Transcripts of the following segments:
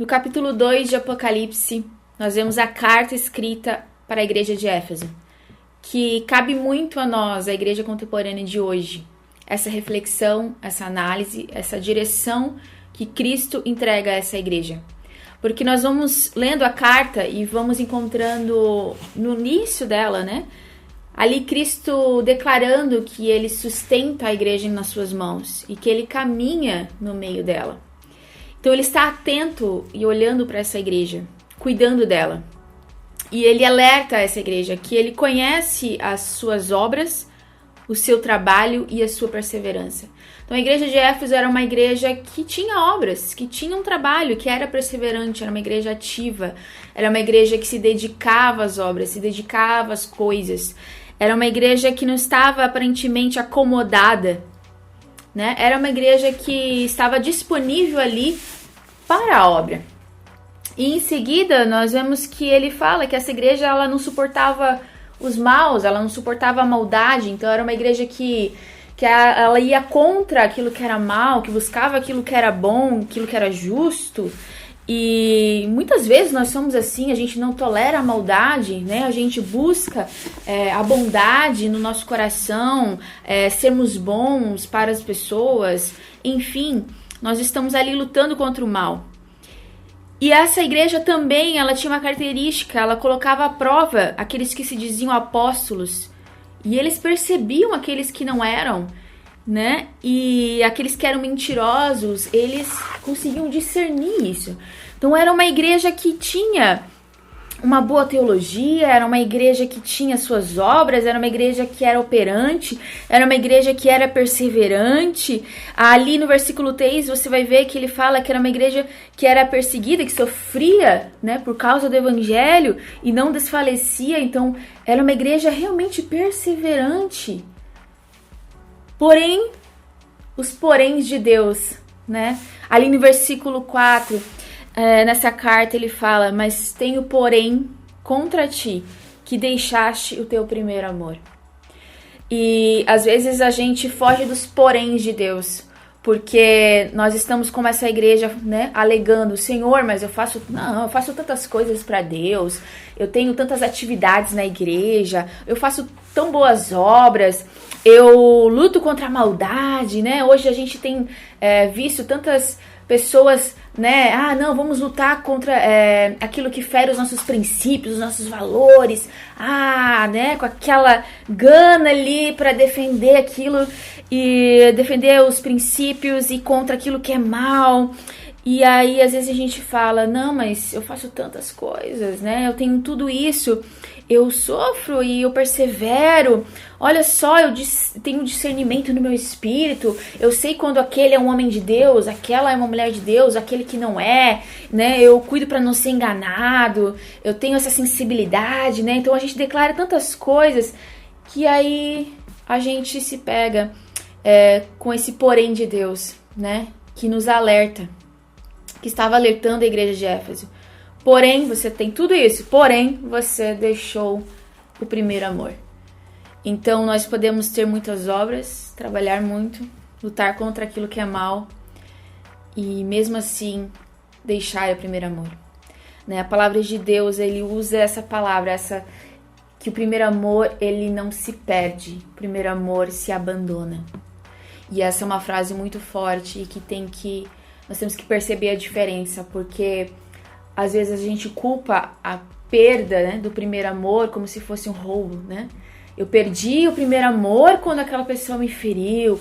No capítulo 2 de Apocalipse, nós vemos a carta escrita para a igreja de Éfeso, que cabe muito a nós, a igreja contemporânea de hoje. Essa reflexão, essa análise, essa direção que Cristo entrega a essa igreja. Porque nós vamos lendo a carta e vamos encontrando no início dela, né? Ali Cristo declarando que ele sustenta a igreja nas suas mãos e que ele caminha no meio dela. Então ele está atento e olhando para essa igreja, cuidando dela. E ele alerta essa igreja que ele conhece as suas obras, o seu trabalho e a sua perseverança. Então a igreja de Éfeso era uma igreja que tinha obras, que tinha um trabalho, que era perseverante, era uma igreja ativa, era uma igreja que se dedicava às obras, se dedicava às coisas. Era uma igreja que não estava aparentemente acomodada, né? Era uma igreja que estava disponível ali para a obra. E em seguida nós vemos que ele fala que essa igreja ela não suportava os maus, ela não suportava a maldade. Então era uma igreja que ela ia contra aquilo que era mal, que buscava aquilo que era bom, aquilo que era justo. E muitas vezes nós somos assim, a gente não tolera a maldade, né? A gente busca a bondade no nosso coração, sermos bons para as pessoas. Enfim, nós estamos ali lutando contra o mal. E essa igreja também, ela tinha uma característica, ela colocava à prova aqueles que se diziam apóstolos. E eles percebiam aqueles que não eram, né? E aqueles que eram mentirosos, eles conseguiam discernir isso. Então era uma igreja que tinha uma boa teologia, era uma igreja que tinha suas obras, era uma igreja que era operante, era uma igreja que era perseverante. Ali no versículo 3 você vai ver que ele fala que era uma igreja que era perseguida, que sofria, né, por causa do evangelho e não desfalecia. Então era uma igreja realmente perseverante. Porém, os poréns de Deus, né? Ali no versículo 4, nessa carta ele fala: mas tenho porém contra ti, que deixaste o teu primeiro amor. E às vezes a gente foge dos poréns de Deus, porque nós estamos como essa igreja, né, alegando: Senhor, mas eu faço tantas coisas para Deus, eu tenho tantas atividades na igreja, eu faço tão boas obras, eu luto contra a maldade, né? Hoje a gente tem visto tantas pessoas, né? Não, vamos lutar contra aquilo que fere os nossos princípios, os nossos valores. Né? Com aquela gana ali para defender aquilo e defender os princípios e contra aquilo que é mal. E aí, às vezes a gente fala: não, mas eu faço tantas coisas, né? Eu tenho tudo isso, eu sofro e eu persevero. Olha só, eu tenho discernimento no meu espírito. Eu sei quando aquele é um homem de Deus, aquela é uma mulher de Deus, aquele que não é, né? Eu cuido para não ser enganado. Eu tenho essa sensibilidade, né? Então a gente declara tantas coisas que aí a gente se pega com esse porém de Deus, né? Que nos alerta, que estava alertando a igreja de Éfeso. Porém, você tem tudo isso, porém, você deixou o primeiro amor. Então, nós podemos ter muitas obras, trabalhar muito, lutar contra aquilo que é mal e, mesmo assim, deixar o primeiro amor. Né? A palavra de Deus, ele usa essa palavra, que o primeiro amor, ele não se perde, o primeiro amor se abandona. E essa é uma frase muito forte e que nós temos que perceber a diferença, porque às vezes a gente culpa a perda, né, do primeiro amor como se fosse um roubo, né? Eu perdi o primeiro amor quando aquela pessoa me feriu,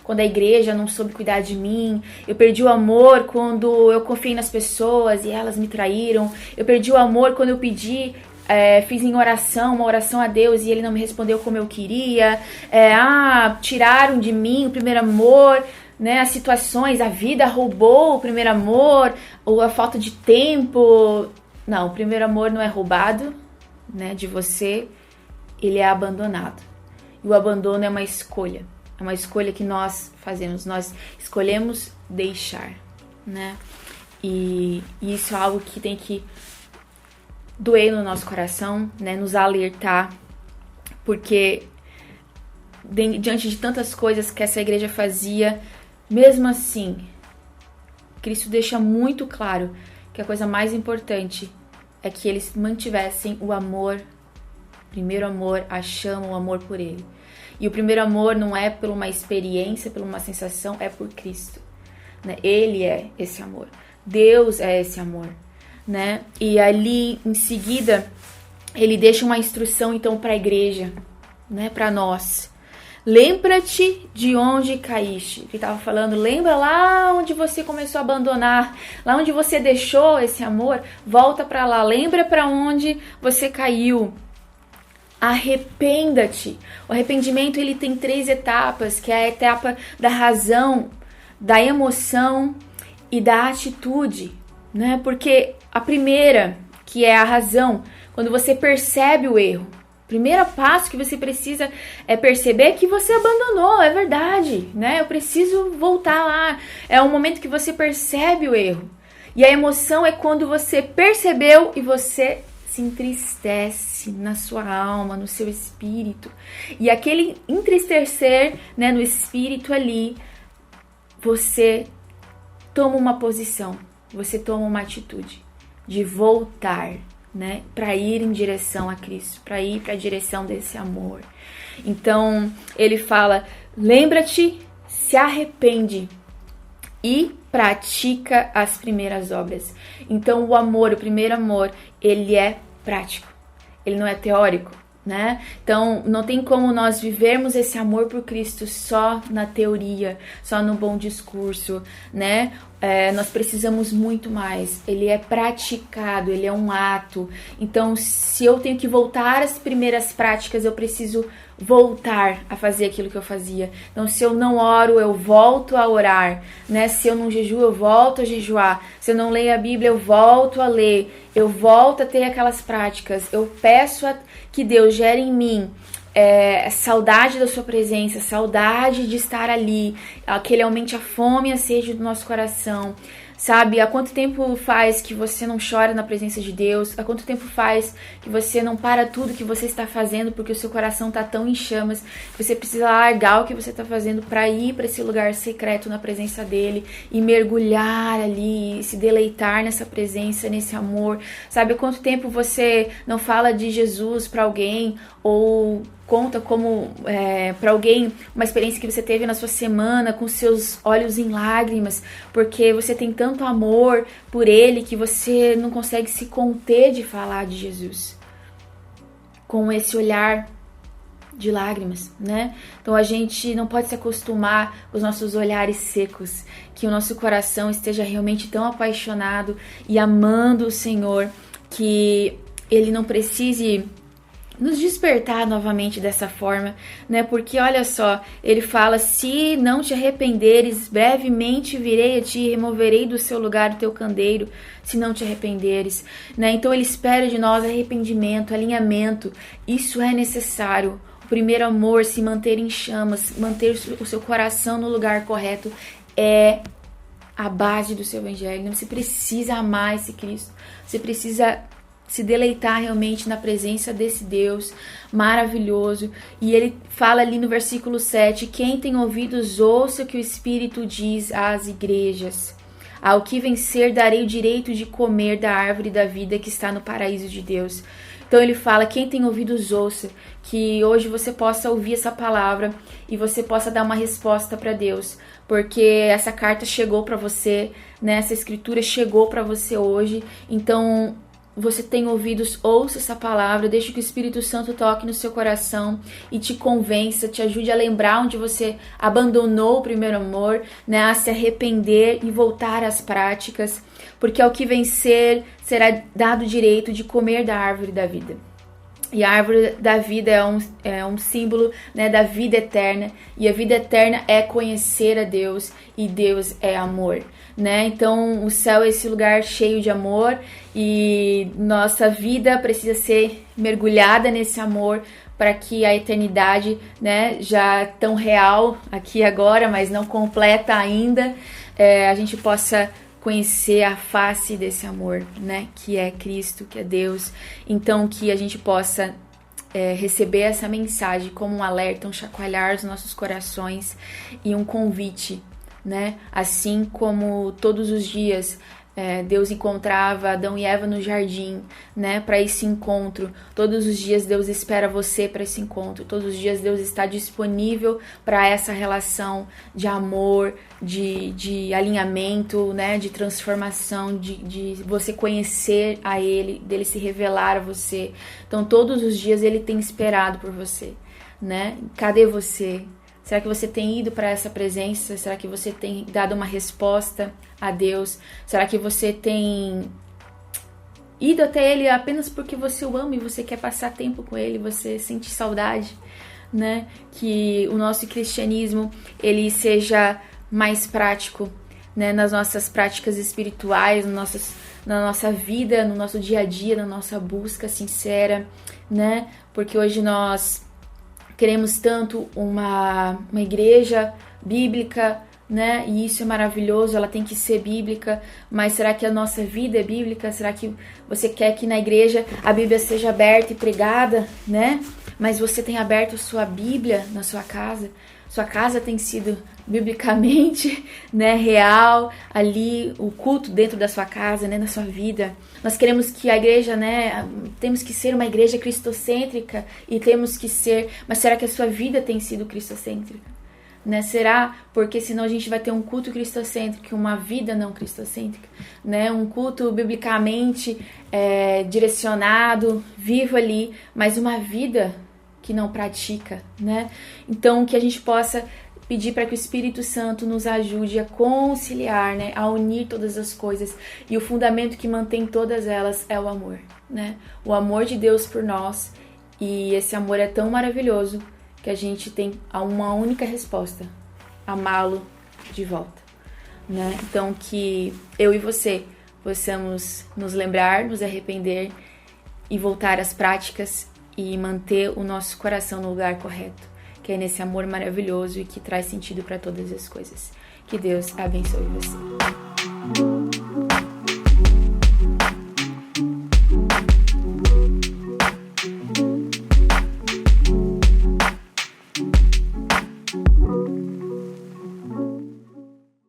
quando a igreja não soube cuidar de mim. Eu perdi o amor quando eu confiei nas pessoas e elas me traíram. Eu perdi o amor quando eu fiz em oração, uma oração a Deus e ele não me respondeu como eu queria. Tiraram de mim o primeiro amor, né? As situações, a vida roubou o primeiro amor, ou a falta de tempo. Não, o primeiro amor não é roubado, né, de você, ele é abandonado. E o abandono é uma escolha que nós fazemos, nós escolhemos deixar, né? E isso é algo que tem que doer no nosso coração, né, nos alertar, porque diante de tantas coisas que essa igreja fazia, mesmo assim, Cristo deixa muito claro que a coisa mais importante é que eles mantivessem o amor, primeiro amor, a chama, o amor por Ele. E o primeiro amor não é por uma experiência, por uma sensação, é por Cristo, né? Ele é esse amor. Deus é esse amor, né? E ali, em seguida, ele deixa uma instrução, então, para a igreja, né? Para nós. Lembra-te de onde caíste. Ele estava falando, lembra lá onde você começou a abandonar, lá onde você deixou esse amor, volta para lá, lembra para onde você caiu. Arrependa-te. O arrependimento, ele tem 3 etapas, que é a etapa da razão, da emoção e da atitude, né? Porque a primeira, que é a razão, quando você percebe o erro, o primeiro passo que você precisa é perceber que você abandonou, é verdade, né? Eu preciso voltar lá. É o momento que você percebe o erro. E a emoção é quando você percebeu e você se entristece na sua alma, no seu espírito. E aquele entristecer, né, no espírito ali, você toma uma posição, você toma uma atitude de voltar, né, para ir em direção a Cristo, para ir para a direção desse amor. Então, ele fala, lembra-te, se arrepende e pratica as primeiras obras. Então, o amor, o primeiro amor, ele é prático, ele não é teórico, né? Então, não tem como nós vivermos esse amor por Cristo só na teoria, só no bom discurso, né? Nós precisamos muito mais. Ele é praticado, ele é um ato. Então, se eu tenho que voltar às primeiras práticas, eu preciso voltar a fazer aquilo que eu fazia. Então, se eu não oro, eu volto a orar, né? Se eu não jejuo, eu volto a jejuar. Se eu não leio a Bíblia, eu volto a ler. Eu volto a ter aquelas práticas. Eu peço que Deus gere em mim saudade da sua presença, saudade de estar ali, que Ele aumente a fome e a sede do nosso coração, sabe? Há quanto tempo faz que você não chora na presença de Deus? Há quanto tempo faz que você não para tudo que você está fazendo porque o seu coração está tão em chamas que você precisa largar o que você está fazendo para ir para esse lugar secreto na presença dEle e mergulhar ali, se deleitar nessa presença, nesse amor, sabe? Há quanto tempo você não fala de Jesus para alguém ou conta como para alguém uma experiência que você teve na sua semana com seus olhos em lágrimas, porque você tem tanto amor por Ele que você não consegue se conter de falar de Jesus com esse olhar de lágrimas, né? Então a gente não pode se acostumar com os nossos olhares secos, que o nosso coração esteja realmente tão apaixonado e amando o Senhor que Ele não precise nos despertar novamente dessa forma, né? Porque olha só, ele fala, se não te arrependeres, brevemente virei a ti e removerei do seu lugar o teu candeeiro, se não te arrependeres, né? Então ele espera de nós arrependimento, alinhamento, isso é necessário. O primeiro amor, se manter em chamas, manter o seu coração no lugar correto é a base do seu evangelho. Você precisa amar esse Cristo, você precisa se deleitar realmente na presença desse Deus maravilhoso. E ele fala ali no versículo 7, quem tem ouvidos ouça o que o Espírito diz às igrejas. Ao que vencer darei o direito de comer da árvore da vida que está no paraíso de Deus. Então ele fala, quem tem ouvidos ouça, que hoje você possa ouvir essa palavra e você possa dar uma resposta para Deus, porque essa carta chegou para você, né? Essa escritura chegou para você hoje. Então você tem ouvidos, ouça essa palavra, deixe que o Espírito Santo toque no seu coração e te convença, te ajude a lembrar onde você abandonou o primeiro amor, né, a se arrepender e voltar às práticas, porque ao que vencer será dado o direito de comer da árvore da vida. E a árvore da vida é um símbolo, né, da vida eterna, e a vida eterna é conhecer a Deus, e Deus é amor, né? Então o céu é esse lugar cheio de amor, e nossa vida precisa ser mergulhada nesse amor para que a eternidade, né, já tão real aqui agora, mas não completa ainda, a gente possa conhecer a face desse amor, né, que é Cristo, que é Deus. Então que a gente possa receber essa mensagem como um alerta, um chacoalhar dos nossos corações e um convite, né? Assim como todos os dias Deus encontrava Adão e Eva no jardim, né, para esse encontro. Todos os dias Deus espera você para esse encontro. Todos os dias Deus está disponível para essa relação de amor, de alinhamento, né, de transformação, de você conhecer a Ele, dele se revelar a você. Então, todos os dias Ele tem esperado por você, né? Cadê você? Será que você tem ido para essa presença? Será que você tem dado uma resposta a Deus? Será que você tem ido até Ele apenas porque você o ama e você quer passar tempo com Ele, você sente saudade, né? Que o nosso cristianismo, ele seja mais prático, né? Nas nossas práticas espirituais, na nossa vida, no nosso dia a dia, na nossa busca sincera, né? Porque hoje nós queremos tanto uma igreja bíblica, né? E isso é maravilhoso, ela tem que ser bíblica, mas será que a nossa vida é bíblica? Será que você quer que na igreja a Bíblia seja aberta e pregada, né? Mas você tem aberto sua Bíblia na sua casa? Sua casa tem sido biblicamente, né, real, ali, o culto dentro da sua casa, né, na sua vida. Nós queremos que a igreja, né, temos que ser uma igreja cristocêntrica e temos que ser, mas será que a sua vida tem sido cristocêntrica? Né? Será? Porque senão a gente vai ter um culto cristocêntrico e uma vida não cristocêntrica, né? Um culto biblicamente direcionado, vivo ali, mas uma vida que não pratica, né? Então, que a gente possa pedir para que o Espírito Santo nos ajude a conciliar, né? A unir todas as coisas. E o fundamento que mantém todas elas é o amor, né? O amor de Deus por nós. E esse amor é tão maravilhoso que a gente tem uma única resposta: amá-lo de volta, né? Então, que eu e você possamos nos lembrar, nos arrepender e voltar às práticas e manter o nosso coração no lugar correto, que é nesse amor maravilhoso e que traz sentido para todas as coisas. Que Deus abençoe você.